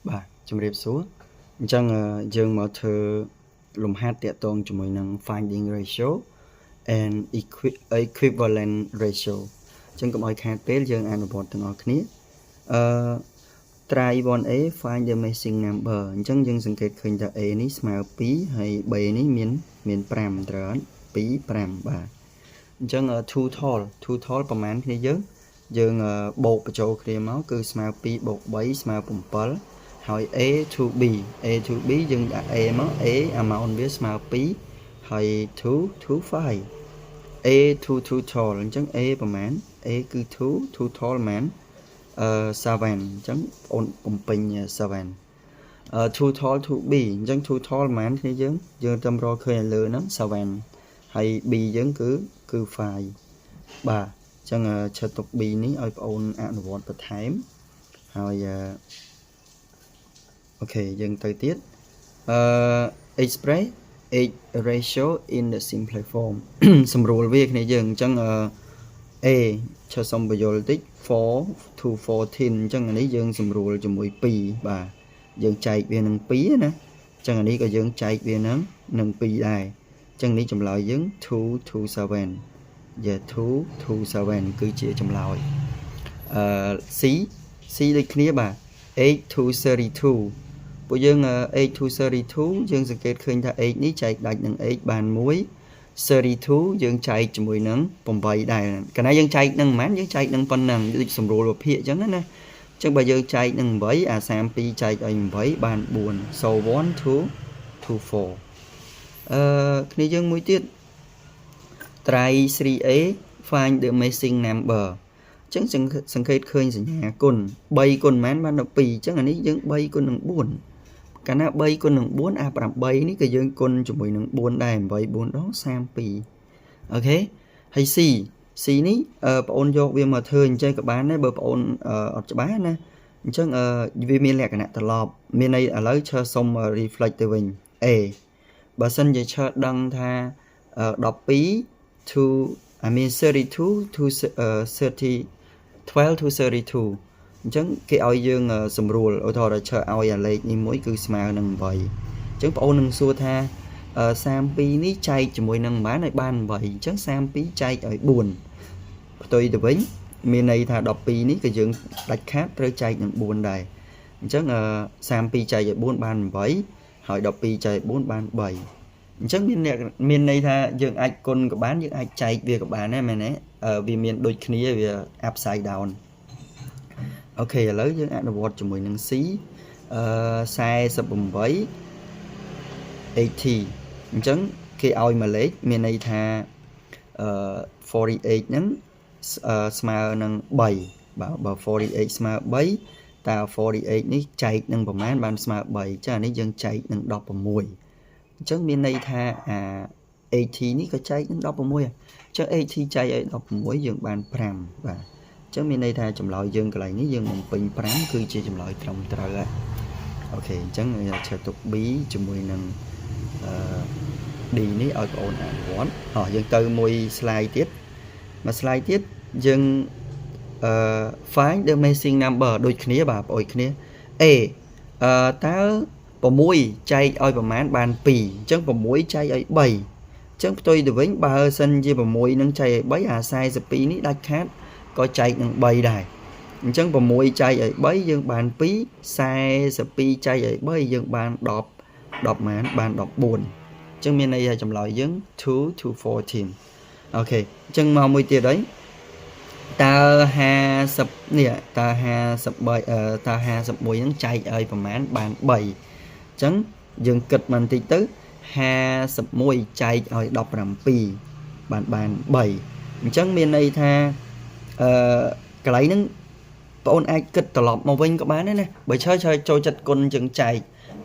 Bà chấm riệp số chẳng dương mở thơ lùm hát tiệt tông cho mùi năng finding ratio and equivalent ratio chẳng có mọi khát bế dương anh một từng ở khní try bọn ấy find the missing number chẳng dương સંકેતឃើញថាaនេះស្មើ2ហើយbនេះមាន5ត្រូវ2 5បាទអញ្ចឹង total ប្រមាណគ្នាយើងបូកបញ្ចូលគ្នាមកគឺស្មើ2បូក3ស្មើ7ហើយ a to b យើងដាក់ a មក a amount វាស្មើ2ហើយ to 5 a to total អញ្ចឹង a ប្រមាណ a គឺ to total ប្រមាណ7អញ្ចឹងអូនបំពេញ7 total to b អញ្ចឹង total ប្រមាណគ្នាយើងតាមរកឃើញលើហ្នឹង7ហើយ b យើងគឺ5បាទអញ្ចឹងឆើទុក b នេះឲ្យបងអូនអនុវត្តបន្ថែមហើយអូខេយើងទៅទៀតexpress age ratio in the simple form សម្រួលវាគ្នាយើងអញ្ចឹងa ឆើសុំបញ្យល់តិច4 to 14អញ្ចឹងអានេះយើងសម្រួលជាមួយ2បាទយើងចែកវានឹង2ណាអញ្ចឹងអានេះក៏យើងចែកវានឹង2ដែរអញ្ចឹងនេះចម្លើយយើង2 to 7 2 to 7គឺជាចម្លើយC ដូចគ្នាបាទ8 to 32ពួកយើង8 to 32យើងសង្កេតឃើញថា8នេះចែកដាច់នឹង8បាន1 32យើងចែកជាមួយនឹង8ដែរកាលណាយើងចែកនឹងប៉ុន្មានយើងចែកនឹងប៉ុណ្ណឹងដូចសម្រួលវិភាគអញ្ចឹងណាអញ្ចឹងបើយើងចែកនឹង8អា32ចែកឲ្យ8បាន4 so 1 to 4គ្នាយើងមួយទៀត try 3a find the missing number អញ្ចឹងសង្កេតឃើញសញ្ញាគុណ3គុណប៉ុន្មានបាន12អញ្ចឹងអានេះយើង3គុណនឹង4កាលណា3គុណនឹង4អា8នេះក៏យើងគុណជាមួយនឹង4ដែរ8 4ដង32អូខេហើយ C នេះបងអូនយកវាមកធ្វើអញ្ចឹងក៏បានដែរបើបងអូនអត់ច្បាស់ណាអញ្ចឹងវាមានលក្ខណៈត្រឡប់មានន័យឥឡូវឈើសុំ reflect ទៅវិញ A បើសិនជាឈើដឹងថា12 to I mean 32 to 12 to 32អញ្ចឹងគេឲ្យយើងសម្រួលឧទាហរណ៍ឈើឲ្យអាលេខនេះមួយគឺស្មើនឹង8អញ្ចឹងបងអូននឹងសួរថា32នេះចែកជាមួយនឹងប៉ុន្មានឲ្យបាន8អញ្ចឹង32ចែកឲ្យ4ផ្ទុយទៅវិញមានន័យថា12នេះក៏យើងដាច់ខាតត្រូវចែកនឹង4ដែរអញ្ចឹង32ចែកឲ្យ4បាន8ហើយ12ចែក4បាន3អញ្ចឹងមានន័យថាយើងអាចគុណក៏បានយើងអាចចែកវាក៏បានដែរមែនទេវាមានដូចគ្នាវា upside down អូខេឥឡូវយើងអនុវត្តជាមួយនឹង C 48 80អញ្ចឹងគេឲ្យមួយលេខមានន័យថា48ហ្នឹងស្មើនឹង3បើ48ស្មើ3តើ48នេះចែកនឹងប្រមាណបានស្មើ3ចាអានេះយើងចែកនឹង16អញ្ចឹងមានន័យថា80នេះក៏ចែកនឹង16អញ្ចឹង80ចែកឲ្យ16យើងបាន5បាទអញ្ចឹងមានន័យថាចម្លើយយើងកន្លែងនេះយើងបំពេញ5គឺជាចម្លើយត្រឹមត្រូវហើយអូខេអញ្ចឹងឆើទុក B ជាមួយនឹងD នេះឲ្យបងប្អូនអនុវត្តយើងទៅមួយ slide ទៀតមួយ slide ទៀតយើងfind the missing number ដូចគ្នាបាទប្អូនគ្នា A តើ6ចែកឲ្យប្រមាណបាន2អញ្ចឹង6ចែកឲ្យ3អញ្ចឹងផ្ទុយទៅវិញបើសិនជា6នឹងចែកឲ្យ3អា42នេះដាច់ខាតក៏ចែកនឹង3ដែរអញ្ចឹង6ចែកឲ្យ3យើងបាន2 42ចែកឲ្យ3យើងបាន10ម៉ានបាន14អញ្ចឹងមានន័យថាចម្លើយយើង2 to 14អូខេអញ្ចឹងមកមួយទៀតហើយតើ50នេះតើ53តើ51ហ្នឹងចែកឲ្យប្រមាណបាន3អញ្ចឹងយើងគិតបន្តិចទៅ51ចែកឲ្យ17បាន3អញ្ចឹងមានន័យថាកន្លែងហ្នឹងបងអូនអាចគិតត្រឡប់មកវិញក៏បានដែរណាបើឈើចូលចិត្តគុណជាងចែក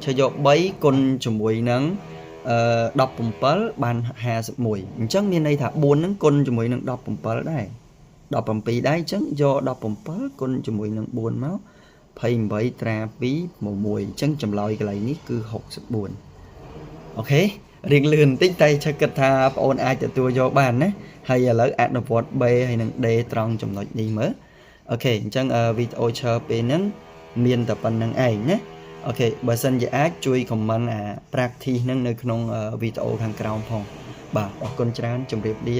ឈើយក3គុណជាមួយនឹង17បាន51អញ្ចឹងមានន័យថា4ហ្នឹងគុណជាមួយនឹង17ដែរ17ដែរអញ្ចឹងយក17គុណជាមួយនឹង4មក28ត្រា2 6អញ្ចឹងចម្លើយកន្លែងនេះគឺ64អូខេរៀងលឿនបន្តិចតែឈើគិតថាបងអូនអាចទទួលយកបានណាហើយឥឡូវអនុវត្ត B ហើយនឹង D ត្រង់ចំណុចនេះមើលអូខេអញ្ចឹងវីដេអូឈើពេលហ្នឹងមានតែប៉ុណ្្នឹងឯងណា អូខេបើសិនជាអាចជួយ comment អា practice ហ្នឹងនៅក្នុងវីដេអូខាងក្រោមផងបាទអរគុណច្រើនជម្រាបលា